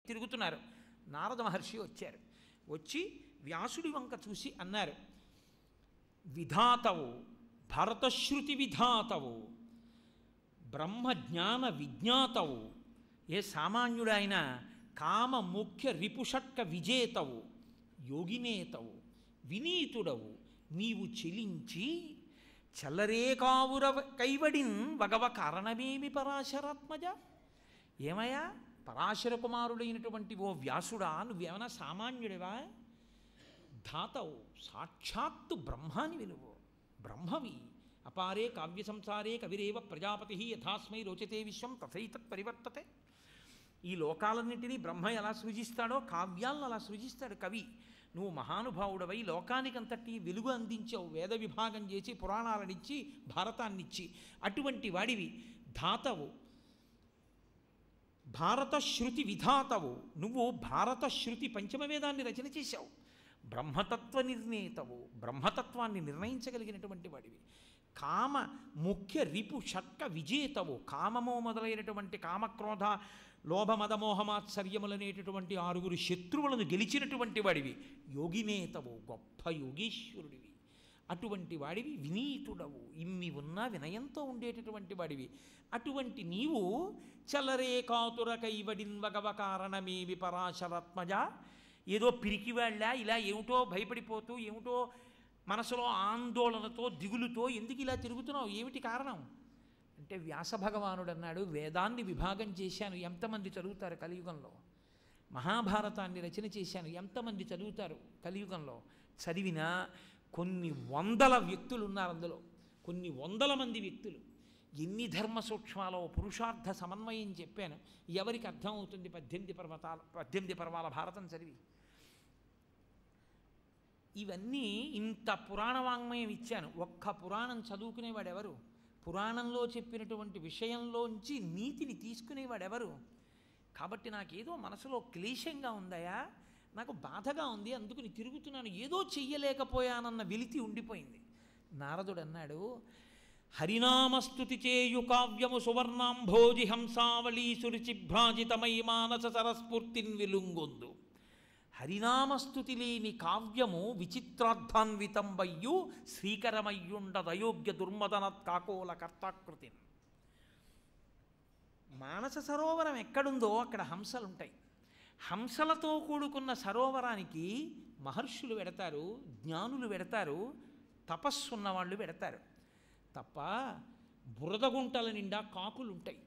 తిరుగుతున్నారు. నారద మహర్షి వచ్చారు. వచ్చి వ్యాసుడి వంక చూసి అన్నారు, విధాతవు, భరతశ్రుతి విధాతవు, బ్రహ్మజ్ఞాన విజ్ఞాతవు, ఏ సామాన్యుడైన కామ ముఖ్య రిపుషట్క విజేతవు, యోగినేతవు, వినీతుడవు, నీవు చెలించి చల్లరేకావుర కైవడిన్ వగవ కారణమేమి పరాశరాత్మజ. ఏమయ్యా పరాశర కుమారుడైనటువంటి ఓ వ్యాసుడా, నువ్వేమైనా సామాన్యుడివా? ధాతవు, సాక్షాత్తు బ్రహ్మాని విలువు, బ్రహ్మవి. అపారే కావ్య సంసారే కవిరేవ ప్రజాపతి యథాస్మై రోచతే విశ్వం తథైతత్ పరివర్తతే. ఈ లోకాలన్నింటినీ బ్రహ్మ ఎలా సృజిస్తాడో కావ్యాలను అలా సృజిస్తాడు కవి. నువ్వు మహానుభావుడవై లోకానికంతటి వెలుగు అందించావు, వేద విభాగం చేసి పురాణాలనిచ్చి భారతాన్నిచ్చి. అటువంటి వాడివి. ధాతవు, భారత శృతి విధాతవు, నువ్వు భారత శృతి పంచమవేదాన్ని రచన చేశావు. బ్రహ్మతత్వ నిర్ణేతవు, బ్రహ్మతత్వాన్ని నిర్ణయించగలిగినటువంటి వాడివి. కామ ముఖ్య రిపు షట్క విజేతవు, కామము మొదలైనటువంటి కామక్రోధ లోభమదమోహమాత్సర్యములనేటటువంటి 6 శత్రువులను గెలిచినటువంటి వాడివి. యోగినేతవు, గొప్ప యోగీశ్వరుడివి. అటువంటి వాడివి. వినీతుడవు, ఇమ్మి ఉన్నా వినయంతో ఉండేటటువంటి వాడివి. అటువంటి నీవు చల్లరే కాతుర కైవడిన్ వగవ కారణమేవి పరాశరాత్మజ. ఏదో పిరికివాళ్ళ ఇలా ఏమిటో భయపడిపోతూ, ఏమిటో మనసులో ఆందోళనతో దిగులుతో ఎందుకు ఇలా తిరుగుతున్నావు, ఏమిటి కారణం అంటే, వ్యాస భగవానుడు అన్నాడు, వేదాన్ని విభాగం చేశాను, ఎంతమంది చదువుతారు కలియుగంలో? మహాభారతాన్ని రచన చేశాను, ఎంతమంది చదువుతారు కలియుగంలో? చదివినా కొన్ని వందల వ్యక్తులు ఉన్నారు అందులో, కొన్ని వందల మంది వ్యక్తులు. ఎన్ని ధర్మ సూక్ష్మాలో పురుషార్థ సమన్వయం చెప్పాను, ఎవరికి అర్థమవుతుంది? 18 పర్వాల భారతం చదివి. ఇవన్నీ ఇంత పురాణ వాంగ్మయం ఇచ్చాను, ఒక్క పురాణం చదువుకునేవాడెవరు? పురాణంలో చెప్పినటువంటి విషయంలోంచి నీతిని తీసుకునేవాడెవరు? కాబట్టి నాకేదో మనసులో క్లేశంగా ఉందయా, నాకు బాధగా ఉంది, అందుకుని తిరుగుతున్నాను, ఏదో చెయ్యలేకపోయానన్న వెలితి ఉండిపోయింది. నారదుడు అన్నాడు, హరినామస్తుతి చేయు కావ్యము సువర్ణాంభోజి హంసావళీ సురుచిభ్రాజితమై మానస సరస్ఫూర్తిన్ వెలుంగొందు. హరినామస్తుతి లేని కావ్యము విచిత్రార్థాన్వితంబయ్యు శ్రీకరమయ్యుండదయోగ్య దుర్మదనత్ కాకోల కర్తాకృతి. మానస సరోవరం ఎక్కడుందో అక్కడ హంసలుంటాయి. హంసలతో కూడుకున్న సరోవరానికి మహర్షులు వెడతారు, జ్ఞానులు వెడతారు, తపస్సున్నవాళ్ళు వెడతారు తప్ప బురదగుంటల నిండా కాకులు ఉంటాయి.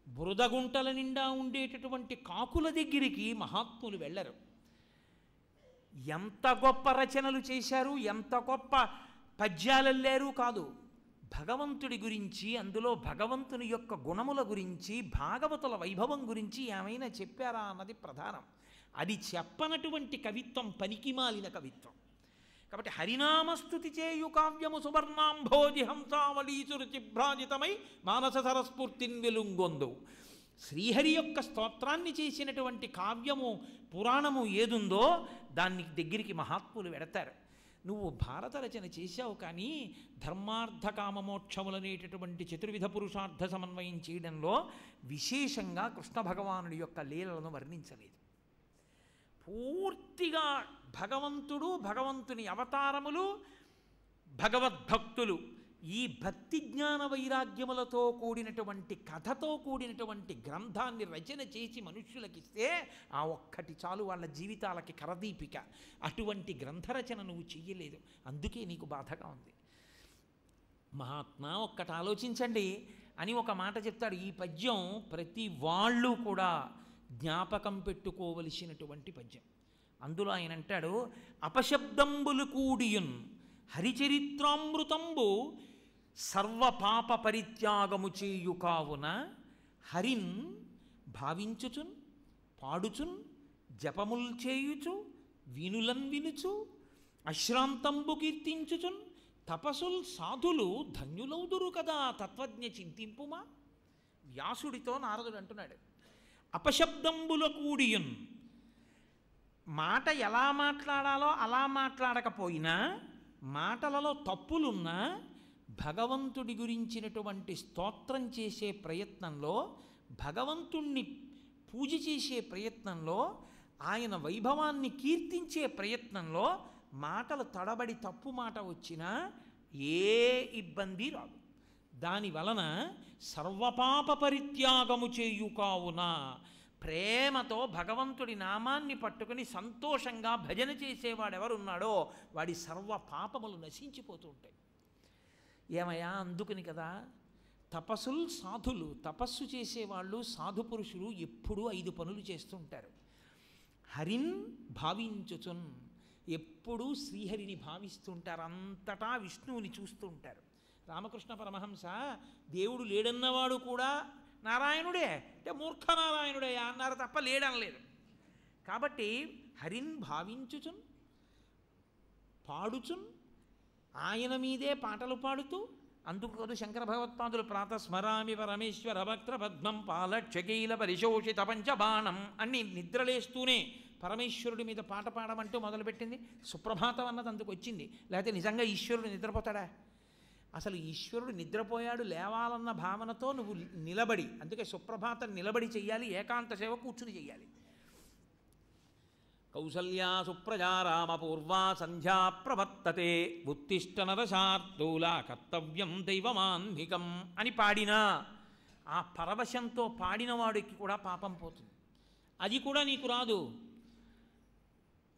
బురదగుంటల నిండా ఉండేటటువంటి కాకుల దగ్గరికి మహాత్ములు వెళ్ళరు. ఎంత గొప్ప రచనలు చేశారు, ఎంత గొప్ప పద్యాలల్లారు కాదు, భగవంతుడి గురించి, అందులో భగవంతుని యొక్క గుణముల గురించి, భాగవతుల వైభవం గురించి ఏమైనా చెప్పారా అన్నది ప్రధానం. అది చెప్పనటువంటి కవిత్వం పనికిమాలిన కవిత్వం. కాబట్టి హరినామస్తుతి చేయు కావ్యము సువర్ణాంభోజి హంసావళీసురుచిభ్రాజితమై మానస సరస్ఫూర్తిన్ వెలుంగొందు. శ్రీహరి యొక్క స్తోత్రాన్ని చేసినటువంటి కావ్యము పురాణము ఏదుందో దాన్ని దగ్గరికి మహాత్ములు వెడతారు. నువ్వు భారత రచన చేశావు, కానీ ధర్మార్థ కామమోక్షములనేటటువంటి చతుర్విధ పురుషార్థ సమన్వయం చేయడంలో విశేషంగా కృష్ణ భగవానుడి యొక్క లీలలను వర్ణించలేదు. పూర్తిగా భగవంతుడు, భగవంతుని అవతారములు, భగవద్భక్తులు, ఈ భక్తి జ్ఞాన వైరాగ్యములతో కూడినటువంటి కథతో కూడినటువంటి గ్రంథాన్ని రచన చేసి మనుష్యులకిస్తే ఆ ఒక్కటి చాలు వాళ్ళ జీవితాలకి కరదీపిక. అటువంటి గ్రంథరచన నువ్వు చెయ్యలేదు, అందుకే నీకు బాధగా ఉంది. మహాత్మా ఒక్కటి ఆలోచించండి అని ఒక మాట చెప్తాడు. ఈ పద్యం ప్రతి వాళ్ళు కూడా జ్ఞాపకం పెట్టుకోవలసినటువంటి పద్యం. అందులో ఆయన అంటాడు, అపశబ్దంబులు కూడియున్ హరిచరిత్రామృతంబు సర్వపాప పరిత్యాగము చేయు కావున హరిన్ భావించుచున్ పాడుచున్ జపముల్ చేయుచు వీనులన్ వినుచు అశ్రాంతంబు కీర్తించుచున్ తపసుల్ సాధులు ధన్యులౌదురు కదా తత్వజ్ఞ చింతింపుమా. వ్యాసుడితో నారదుడు అంటున్నాడు, అపశబ్దంబుల కూడియున్, మాట ఎలా మాట్లాడాలో అలా మాట్లాడకపోయినా, మాటలలో తప్పులున్నా భగవంతుడి గురించినటువంటి స్తోత్రం చేసే ప్రయత్నంలో భగవంతుణ్ణి పూజ చేసే ప్రయత్నంలో, ఆయన వైభవాన్ని కీర్తించే ప్రయత్నంలో మాటలు తడబడి తప్పు మాట వచ్చినా ఏ ఇబ్బంది రాదు. దాని వలన సర్వపాప పరిత్యాగము చేయు కావున ప్రేమతో భగవంతుడి నామాన్ని పట్టుకుని సంతోషంగా భజన చేసేవాడెవరున్నాడో వాడి సర్వ పాపములు నశించిపోతూ ఉంటాయి. ఏమయ్యా, అందుకని కదా సాధులు తపస్సు చేసేవాళ్ళు, సాధు పురుషులు ఎప్పుడూ 5 పనులు చేస్తూ ఉంటారు. హరిన్ భావించుచున్, ఎప్పుడూ శ్రీహరిని భావిస్తూ ఉంటారు, అంతటా విష్ణువుని చూస్తూ ఉంటారు. రామకృష్ణ పరమహంస దేవుడు లేడన్నవాడు కూడా నారాయణుడే అంటే మూర్ఖ నారాయణుడే అన్నారు తప్ప లేడనలేదు. కాబట్టి హరిన్ భావించుచున్, పాడుచున్, ఆయన మీదే పాటలు పాడుతూ, అందుకు శంకర భగవత్పాదులు ప్రాతస్మరామి పరమేశ్వర భక్త పద్మం పాలక్షకీల పరిశోషిత పంచబాణం అన్ని నిద్రలేస్తూనే పరమేశ్వరుడి మీద పాట పాడమంటూ మొదలుపెట్టింది. సుప్రభాతం అన్నది అందుకు వచ్చింది. లేకపోతే నిజంగా ఈశ్వరుడు నిద్రపోతాడా? అసలు ఈశ్వరుడు నిద్రపోయాడు లేవాలన్న భావనతో నువ్వు నిలబడి, అందుకే సుప్రభాతం నిలబడి చెయ్యాలి, ఏకాంత సేవ కూర్చుని చెయ్యాలి. కౌసల్యా సుప్రజా రామ పూర్వా సంధ్యా ప్రవర్తతే ఉత్తిష్ట నరశార్దూలా కర్తవ్యం దైవమాన్నికం అని పాడినా ఆ పరవశంతో పాడినవాడికి కూడా పాపం పోతుంది. అది కూడా నీకు రాదు.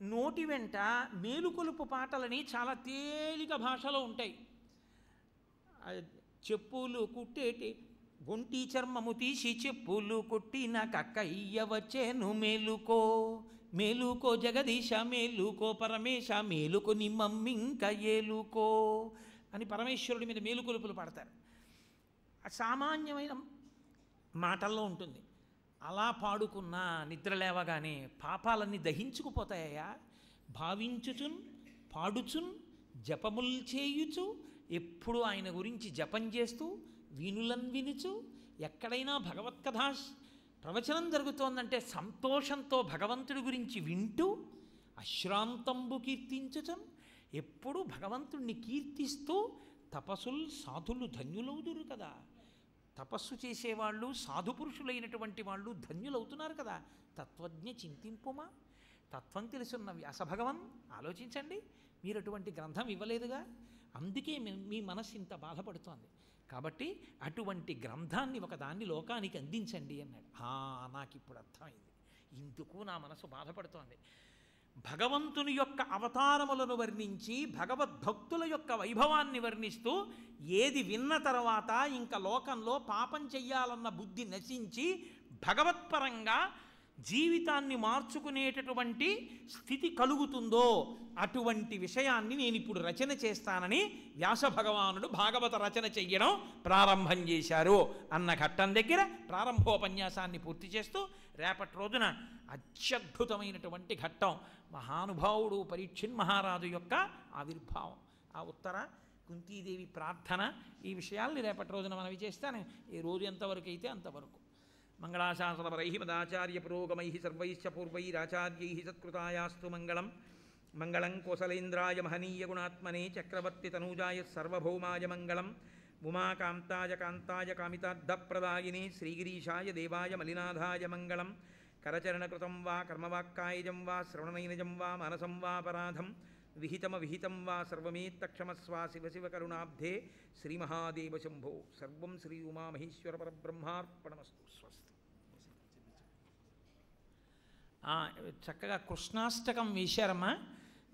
నోటి వెంట మేలుకొలుపు పాటలని చాలా తేలిక భాషలో ఉంటాయి. చెప్పులు కుట్టేటి ఒంటి చర్మము తీసి చెప్పులు కొట్టిన కక్కయ్య వచ్చేను మేలుకో, మేలుకో జగదీశ మేలుకో, పరమేశ మేలుకో ని మమ్మింక ఏలుకో అని పరమేశ్వరుడి మీద మేలుకొలుపులు పాడతారు. సామాన్యమైన మాటల్లో ఉంటుంది. అలా పాడుకున్నా నిద్ర లేవగానే పాపాలన్నీ దహించుకుపోతాయా. భావించుచున్, పాడుచున్, జపముల్ చేయుచు, ఎప్పుడు ఆయన గురించి జపం చేస్తూ, వీణులను వినుచు, ఎక్కడైనా భగవత్కథా ప్రవచనం జరుగుతోందంటే సంతోషంతో భగవంతుడి గురించి వింటూ, అశ్రాంతంబు కీర్తించుచం, ఎప్పుడు భగవంతుణ్ణి కీర్తిస్తూ తపస్సులు సాధులు ధన్యులవుదురు కదా. తపస్సు చేసేవాళ్ళు సాధు పురుషులైనటువంటి వాళ్ళు ధన్యులవుతున్నారు కదా. తత్వజ్ఞ చింతింపుమా, తత్వం తెలుసున్న వ్యాసభగవన్ ఆలోచించండి. మీరు అటువంటి గ్రంథం ఇవ్వలేదుగా, అందుకే మీ మనస్సు ఇంత బాధపడుతోంది. కాబట్టి అటువంటి గ్రంథాన్ని ఒకదాన్ని లోకానికి అందించండి అన్నాడు. నాకు ఇప్పుడు అర్థమైంది, ఇందుకు నా మనసు బాధపడుతోంది. భగవంతుని యొక్క అవతారములను వర్ణించి భగవద్భక్తుల యొక్క వైభవాన్ని వర్ణిస్తూ ఏది విన్న తర్వాత ఇంకా లోకంలో పాపం చెయ్యాలన్న బుద్ధి నశించి భగవత్పరంగా జీవితాన్ని మార్చుకునేటటువంటి స్థితి కలుగుతుందో అటువంటి విషయాన్ని నేను ఇప్పుడు రచన చేస్తానని వ్యాస భగవానుడు భాగవత రచన చెయ్యడం ప్రారంభం చేశారు అన్న ఘట్టం దగ్గర ప్రారంభోపన్యాసాన్ని పూర్తి చేస్తూ రేపటి రోజున అత్యద్భుతమైనటువంటి ఘట్టం మహానుభావుడు పరీక్షిన్ మహారాజు యొక్క ఆవిర్భావం, ఆ ఉత్తర కుంతీదేవి ప్రార్థన, ఈ విషయాల్ని రేపటి రోజున మనవి చేస్తాను. ఈ రోజు ఎంతవరకు అయితే అంతవరకు. మంగళాశాసనపరైః మదాచార్య పురోగమైః సర్వైశ్చ పూర్వైరాచార్యైః సత్కృతాయాస్తు మంగళం. మంగళం కోసలేంద్రాయ మహనీయ గుణాత్మనే చక్రవర్తి తనూజాయ సర్వభౌమాయ మంగళం. ఉమాకాంతాయ కాంతాయ కామితార్థప్రదాయినే శ్రీగిరీశాయ దేవాయ మలినాథాయ మంగళం. కరచరణకృతం వా కర్మవాక్కాయజం వా శ్రవణనైనజం వా మానసం వాపరాధం విహితమవిహితం వా సర్వమేత్తక్షమస్వా శివ శివ కరుణాబ్ధే శ్రీమహాదేవ శంభో. సర్వం శ్రీ ఉమామహేశ్వర పరబ్రహ్మార్పణమస్తు. స్వస్తి. చక్కగా కృష్ణాష్టకం వేశారమ్మా.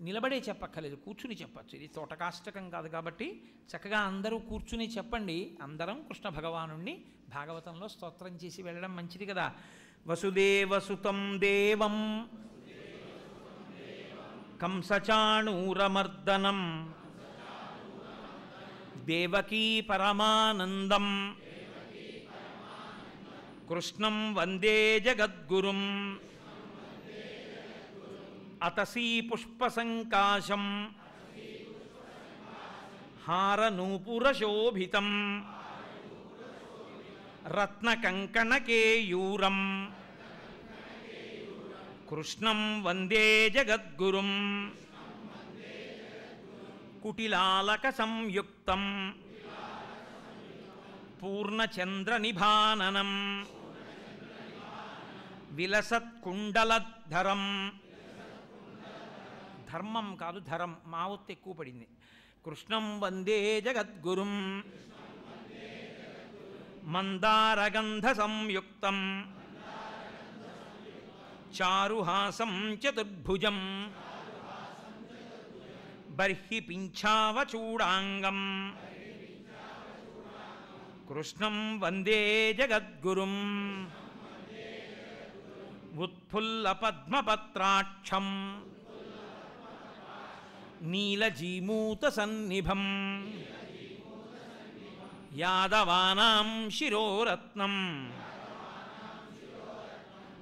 నిలబడే చెప్పక్కర్లేదు, కూర్చుని చెప్పచ్చు. ఇది తోటకాష్టకం కాదు కాబట్టి చక్కగా అందరూ కూర్చుని చెప్పండి. అందరం కృష్ణ భగవానుణ్ణి భాగవతంలో స్తోత్రం చేసి వెళ్ళడం మంచిది కదా. వసుదేవసుతం దేవం కంసచాణూరమర్దనం దేవకీ పరమానందం కృష్ణం వందే జగద్గురుం అతసీ పుష్పసంకాశం హారనూపురశోభితం రత్నకంకణకేయూరం కృష్ణం వందే జగద్గురుం కుటిలాలక సంయుక్తం పూర్ణచంద్రనిభాననం విలసత్కుండలధరం, ధర్మం కాదు ధరం, మా ఒత్తు ఎక్కువ పడింది. కృష్ణం వందే జగద్గురుం మందారగంధ సంయుక్తం చారుహాసం చతుర్భుజం బర్హి పింఛావచూడాంగం కృష్ణం వందే జగద్గురుం ఉత్ఫుల్లపద్మపత్రాక్షం నీలజీమూతసన్నిభం యాదవానాం శిరోరత్నం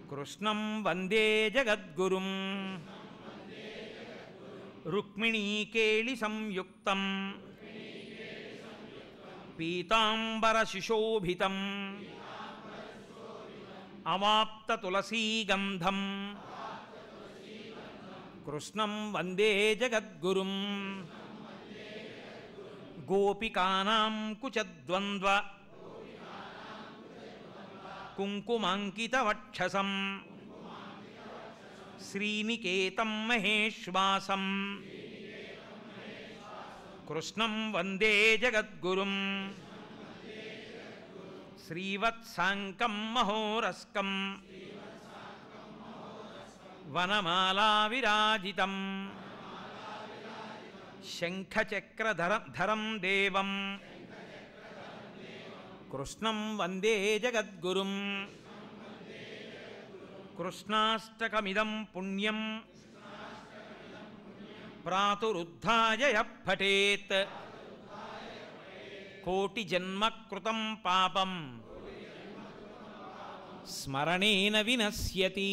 కృష్ణం వందే జగద్గురుం రుక్మిణీకేళి సంయుక్తం పీతాంబరశిశోభితం అవాప్తతులసీగంధం కృష్ణం వందే జగద్గురుం గోపికానాం కుచద్వంద్వ కుంకుమాంకితవక్షసం శ్రీనికేతం మహేశ్వాసం కృష్ణం వందే జగద్గురుం శ్రీవత్సాంకం మహోరస్కం వనమాలా విరాజితం శంఖచక్రధరం దేవం కృష్ణం వందే జగద్గురుం కృష్ణాష్టకమిదం పుణ్యం ప్రాతురుద్ధాయ యః పఠేత్ కోటిజన్మకృతం పాపం స్మరణేన వినశ్యతి.